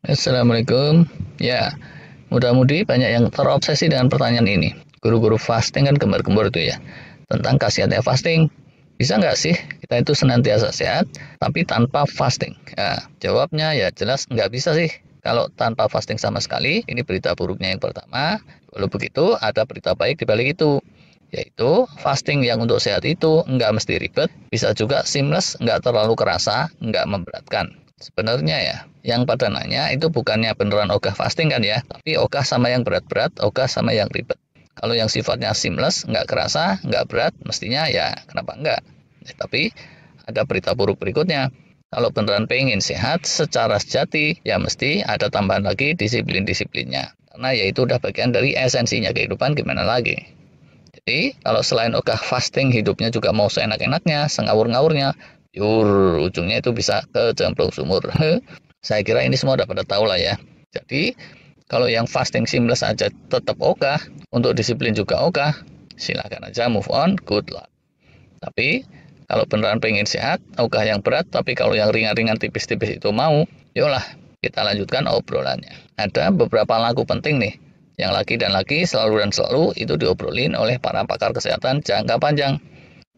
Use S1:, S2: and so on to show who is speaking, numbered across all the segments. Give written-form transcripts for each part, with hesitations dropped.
S1: Assalamualaikum. Ya, mudah-mudi banyak yang terobsesi dengan pertanyaan ini. Guru-guru fasting kan gembar-gembor itu ya. Tentang khasiatnya fasting. Bisa nggak sih kita itu senantiasa sehat, tapi tanpa fasting? Ya, jawabnya ya jelas nggak bisa sih. Kalau tanpa fasting sama sekali, ini berita buruknya yang pertama. Kalau begitu, ada berita baik di balik itu. Yaitu, fasting yang untuk sehat itu nggak mesti ribet, bisa juga seamless, nggak terlalu kerasa, nggak memberatkan. Sebenarnya ya, yang pada nanya itu bukannya beneran ogah fasting kan ya, tapi ogah sama yang berat-berat, ogah sama yang ribet. Kalau yang sifatnya seamless, nggak kerasa, nggak berat, mestinya ya kenapa enggak. Tapi ada berita buruk berikutnya. Kalau beneran pengen sehat secara sejati, ya mesti ada tambahan lagi disiplin-disiplinnya. Karena ya itu udah bagian dari esensinya kehidupan, gimana lagi. Jadi, kalau selain ogah fasting, hidupnya juga mau seenak-enaknya, sengawur-ngawurnya, ujungnya itu bisa kecemplung sumur. Saya kira ini semua udah pada tahu lah ya. Jadi, kalau yang fasting seamless aja tetap ogah, untuk disiplin juga ogah, silahkan aja move on, good luck. Tapi, kalau beneran pengen sehat, ogah yang berat, tapi kalau yang ringan-ringan tipis-tipis itu mau, yolah, kita lanjutkan obrolannya. Ada beberapa lagu penting nih, yang lagi dan lagi, selalu dan selalu, itu diobrolin oleh para pakar kesehatan jangka panjang.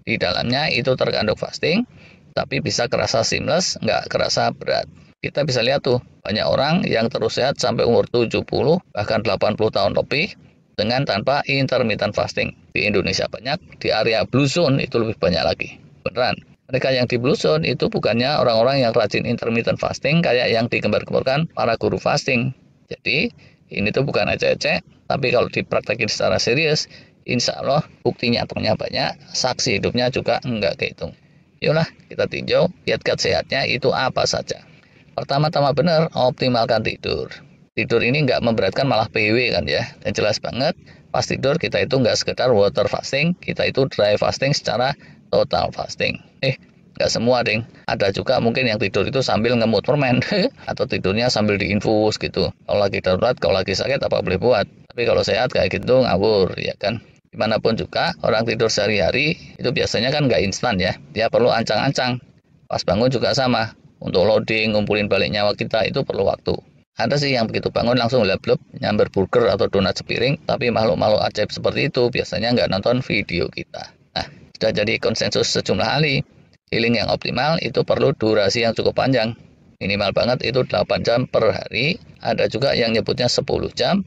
S1: Di dalamnya itu terkandung fasting, tapi bisa kerasa seamless, nggak kerasa berat. Kita bisa lihat tuh, banyak orang yang terus sehat sampai umur 70, bahkan 80 tahun lebih, dengan tanpa intermittent fasting. Di Indonesia banyak, di area blue zone itu lebih banyak lagi. Beneran. Mereka yang di blue zone itu bukannya orang-orang yang rajin intermittent fasting kayak yang digembar-gemborkan para guru fasting. Jadi, ini tuh bukan ecek-ecek, tapi kalau dipraktekin secara serius, insya Allah bukti nyatanya banyak, saksi hidupnya juga enggak kehitung. Yaudah, kita tinjau kiat-kiat sehatnya itu apa saja. Pertama-tama benar, optimalkan tidur. Tidur ini nggak memberatkan, malah PW kan ya. Dan jelas banget, pas tidur kita itu nggak sekedar water fasting, kita itu dry fasting secara total fasting. Nggak semua, ding. Ada juga mungkin yang tidur itu sambil ngemut permen, atau tidurnya sambil diinfus gitu. Kalau lagi darurat, kalau lagi sakit, apa boleh buat. Tapi kalau sehat kayak gitu, ngawur, ya kan. Dimanapun juga, orang tidur sehari-hari, itu biasanya kan nggak instan ya. Dia perlu ancang-ancang. Pas bangun juga sama. Untuk loading, ngumpulin balik nyawa kita itu perlu waktu. Ada sih yang begitu bangun langsung leblep, nyamber burger atau donat sepiring, tapi makhluk-makhluk ajaib seperti itu biasanya nggak nonton video kita. Nah, sudah jadi konsensus sejumlah ahli. Healing yang optimal itu perlu durasi yang cukup panjang. Minimal banget itu 8 jam per hari. Ada juga yang nyebutnya 10 jam,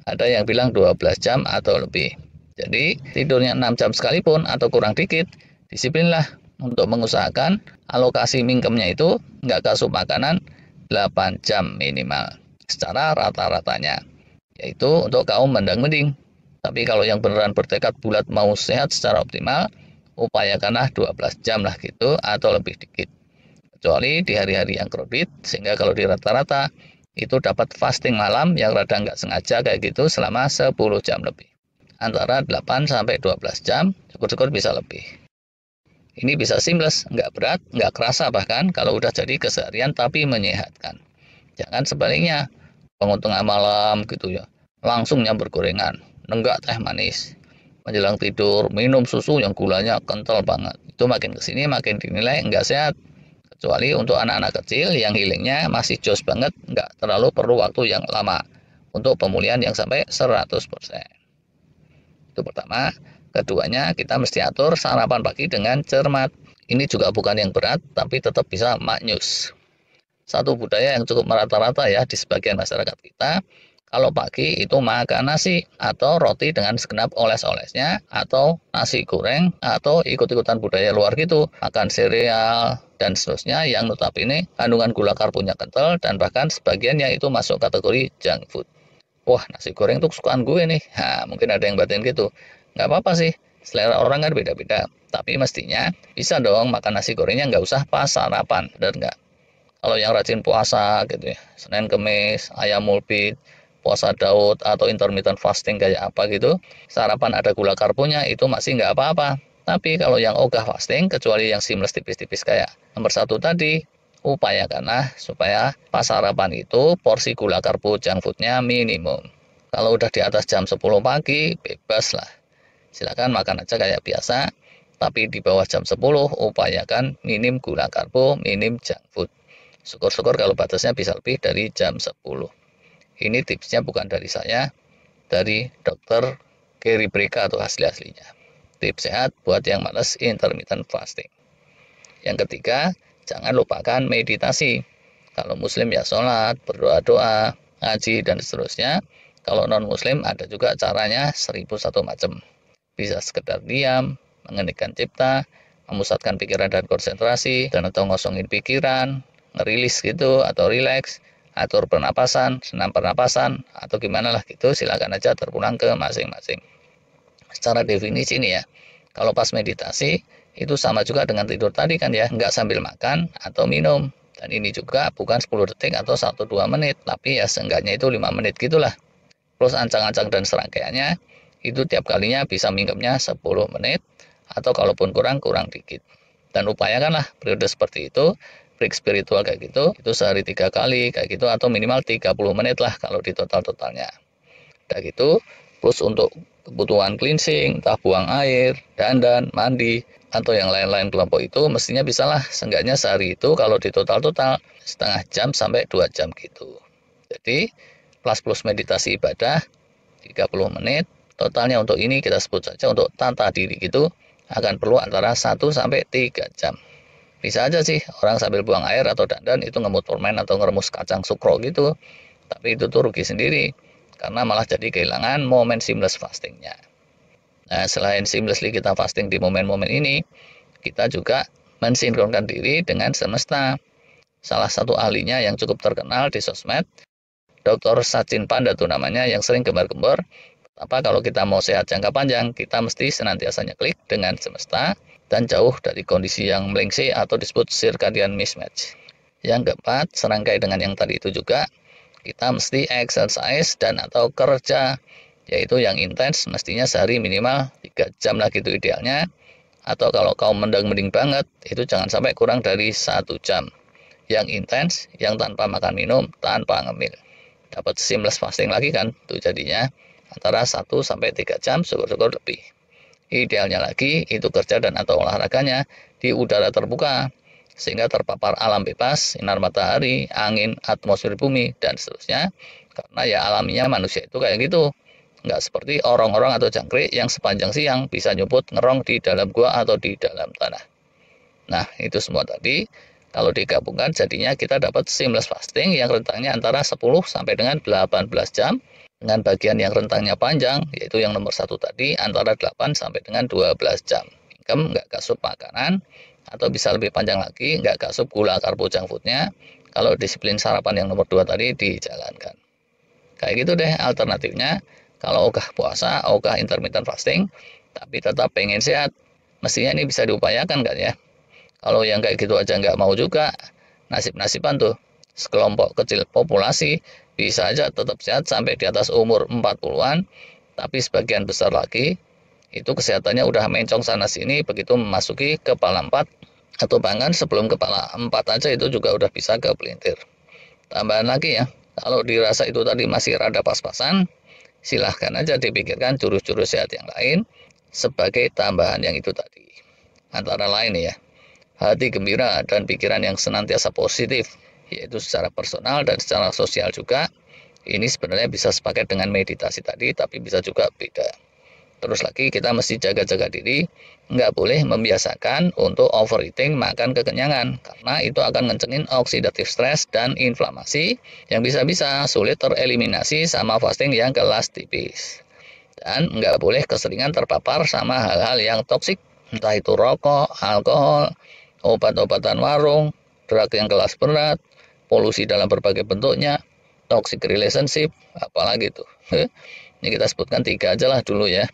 S1: ada yang bilang 12 jam atau lebih. Jadi, tidurnya 6 jam sekalipun atau kurang dikit, disiplinlah untuk mengusahakan alokasi mingkemnya itu nggak kasup makanan 8 jam minimal secara rata-ratanya, yaitu untuk kaum mendang-mending. Tapi kalau yang beneran bertekad bulat mau sehat secara optimal, upayakanlah 12 jam lah gitu atau lebih dikit. Kecuali di hari-hari yang kredit, sehingga kalau di rata-rata itu dapat fasting malam yang rada nggak sengaja kayak gitu selama 10 jam lebih. Antara 8 sampai 12 jam, syukur-syukur bisa lebih. Ini bisa seamless, nggak berat, nggak kerasa bahkan kalau udah jadi keseharian tapi menyehatkan. Jangan sebaliknya, bangun tengah malam gitu ya, langsung nyamber gorengan, nenggak teh manis. Menjelang tidur, minum susu yang gulanya kental banget. Itu makin kesini makin dinilai nggak sehat. Kecuali untuk anak-anak kecil yang healingnya masih jos banget, nggak terlalu perlu waktu yang lama untuk pemulihan yang sampai 100%. Itu pertama. Keduanya, kita mesti atur sarapan pagi dengan cermat. Ini juga bukan yang berat, tapi tetap bisa maknyus. Satu budaya yang cukup merata-rata ya di sebagian masyarakat kita, kalau pagi itu makan nasi atau roti dengan segenap oles-olesnya, atau nasi goreng, atau ikut-ikutan budaya luar gitu, makan sereal, dan seterusnya yang notabene kandungan gula karbonnya kental, dan bahkan sebagiannya itu masuk kategori junk food. Wah, nasi goreng tuh kesukaan gue nih. Nah, mungkin ada yang batin gitu. Nggak apa-apa sih, selera orang kan beda-beda. Tapi mestinya bisa dong makan nasi gorengnya nggak usah pas sarapan, bener nggak? Kalau yang rajin puasa gitu ya, Senin Kemis, ayam mulpit, puasa Daud, atau intermittent fasting kayak apa gitu, sarapan ada gula karbonnya itu masih nggak apa-apa. Tapi kalau yang ogah fasting, kecuali yang seamless tipis-tipis kayak nomor satu tadi, upayakanlah supaya pas sarapan itu porsi gula karbo junk foodnya minimum. Kalau udah di atas jam 10 pagi, bebas lah. Silakan makan aja kayak biasa, tapi di bawah jam 10 upayakan minim gula karbo, minim junk food. Syukur-syukur kalau batasnya bisa lebih dari jam 10. Ini tipsnya bukan dari saya, dari dokter Gary Breka atau asli-aslinya. Tips sehat buat yang malas intermittent fasting. Yang ketiga, jangan lupakan meditasi. Kalau muslim ya sholat, berdoa-doa, ngaji, dan seterusnya. Kalau non-muslim ada juga caranya 1001 macam. Bisa sekedar diam, mengeningkan cipta, memusatkan pikiran dan konsentrasi, dan atau ngosongin pikiran, ngerilis gitu, atau rileks, atur pernapasan, senam pernapasan, atau gimana lah gitu, silakan aja terpulang ke masing-masing. Secara definisi nih ya, kalau pas meditasi, itu sama juga dengan tidur tadi kan ya, nggak sambil makan atau minum. Dan ini juga bukan 10 detik atau 1-2 menit, tapi ya seenggaknya itu 5 menit gitulah. Plus ancang-ancang dan serangkaiannya, itu tiap kalinya bisa minggemnya 10 menit, atau kalaupun kurang dikit. Dan upayakanlah periode seperti itu, break spiritual kayak gitu, itu sehari 3 kali kayak gitu, atau minimal 30 menit lah kalau di total-totalnya. Udah gitu, plus untuk kebutuhan cleansing, entah buang air, dandan, mandi, atau yang lain-lain kelompok itu, mestinya bisalah seenggaknya sehari itu kalau di total-total setengah jam sampai 2 jam gitu. Jadi, plus meditasi ibadah 30 menit, totalnya untuk ini kita sebut saja untuk tata diri gitu, akan perlu antara 1 sampai 3 jam. Bisa aja sih orang sambil buang air atau dandan itu ngemut permen atau ngeremus kacang sukro gitu, tapi itu tuh rugi sendiri, karena malah jadi kehilangan momen seamless fastingnya. Nah, selain seamlessly kita fasting di momen-momen ini, kita juga mensinkronkan diri dengan semesta. Salah satu ahlinya yang cukup terkenal di sosmed, Dr. Sachin Panda tuh namanya, yang sering gembar-gembor, kalau kita mau sehat jangka panjang, kita mesti senantiasa klik dengan semesta dan jauh dari kondisi yang melengsih atau disebut circadian mismatch. Yang keempat, serangkai dengan yang tadi itu juga, kita mesti exercise dan atau kerja, yaitu yang intens mestinya sehari minimal 3 jam lah gitu idealnya, atau kalau kau mending banget, itu jangan sampai kurang dari 1 jam. Yang intens, yang tanpa makan minum, tanpa ngemil. Dapat seamless fasting lagi kan, tuh jadinya antara 1 sampai 3 jam, syukur-syukur lebih. Idealnya lagi itu kerja dan atau olahraganya di udara terbuka, sehingga terpapar alam bebas, sinar matahari, angin, atmosfer bumi, dan seterusnya. Karena ya alaminya manusia itu kayak gitu, nggak seperti orang-orang atau jangkrik yang sepanjang siang bisa nyebut ngerong di dalam gua atau di dalam tanah. Nah, itu semua tadi kalau digabungkan jadinya kita dapat seamless fasting yang rentangnya antara 10 sampai dengan 18 jam, dengan bagian yang rentangnya panjang, yaitu yang nomor 1 tadi, antara 8 sampai dengan 12 jam. Mingkem, nggak kasup makanan, atau bisa lebih panjang lagi, nggak kasup gula karbo junk foodnya, kalau disiplin sarapan yang nomor 2 tadi dijalankan. Kayak gitu deh alternatifnya, kalau ogah puasa, ogah intermittent fasting, tapi tetap pengen sehat, mestinya ini bisa diupayakan kan ya. Kalau yang kayak gitu aja nggak mau juga, nasib-nasiban tuh. Sekelompok kecil populasi bisa aja tetap sehat sampai di atas umur 40-an, tapi sebagian besar lagi itu kesehatannya udah mencong sana-sini begitu memasuki kepala 4, atau bahkan sebelum kepala 4 aja itu juga udah bisa ke pelintir. Tambahan lagi ya, kalau dirasa itu tadi masih rada pas-pasan, silahkan aja dipikirkan jurus-jurus sehat yang lain sebagai tambahan yang itu tadi. Antara lain ya, hati gembira dan pikiran yang senantiasa positif, yaitu secara personal dan secara sosial juga. Ini sebenarnya bisa sepaket dengan meditasi tadi, tapi bisa juga beda. Terus lagi kita mesti jaga-jaga diri, nggak boleh membiasakan untuk overeating, makan kekenyangan, karena itu akan ngencengin oxidative stress dan inflamasi yang bisa-bisa sulit tereliminasi sama fasting yang kelas tipis. Dan nggak boleh keseringan terpapar sama hal-hal yang toksik, entah itu rokok, alkohol, obat-obatan warung, drug yang kelas berat, polusi dalam berbagai bentuknya, toxic relationship, apalagi tuh. Ini kita sebutkan 3 aja lah dulu ya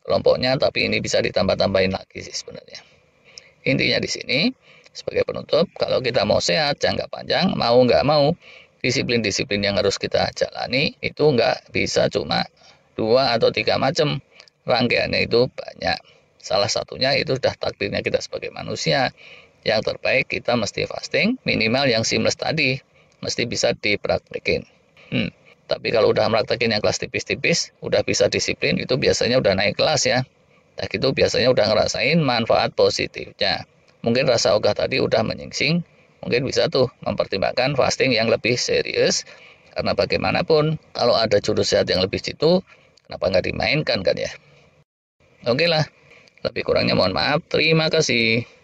S1: kelompoknya, tapi ini bisa ditambah-tambahin lagi sih sebenarnya. Intinya di sini, sebagai penutup, kalau kita mau sehat jangka panjang, mau nggak mau, disiplin-disiplin yang harus kita jalani itu nggak bisa cuma 2 atau 3 macam, rangkaiannya itu banyak. Salah satunya itu sudah takdirnya kita sebagai manusia. Yang terbaik kita mesti fasting, minimal yang seamless tadi, mesti bisa dipraktekin. Tapi kalau udah praktekin yang kelas tipis-tipis, udah bisa disiplin, itu biasanya udah naik kelas ya. Nah gitu biasanya udah ngerasain manfaat positifnya. Mungkin rasa ogah tadi udah menyingsing, mungkin bisa tuh mempertimbangkan fasting yang lebih serius. Karena bagaimanapun, kalau ada juru sehat yang lebih jitu, kenapa nggak dimainkan kan ya? Oke lah, lebih kurangnya mohon maaf. Terima kasih.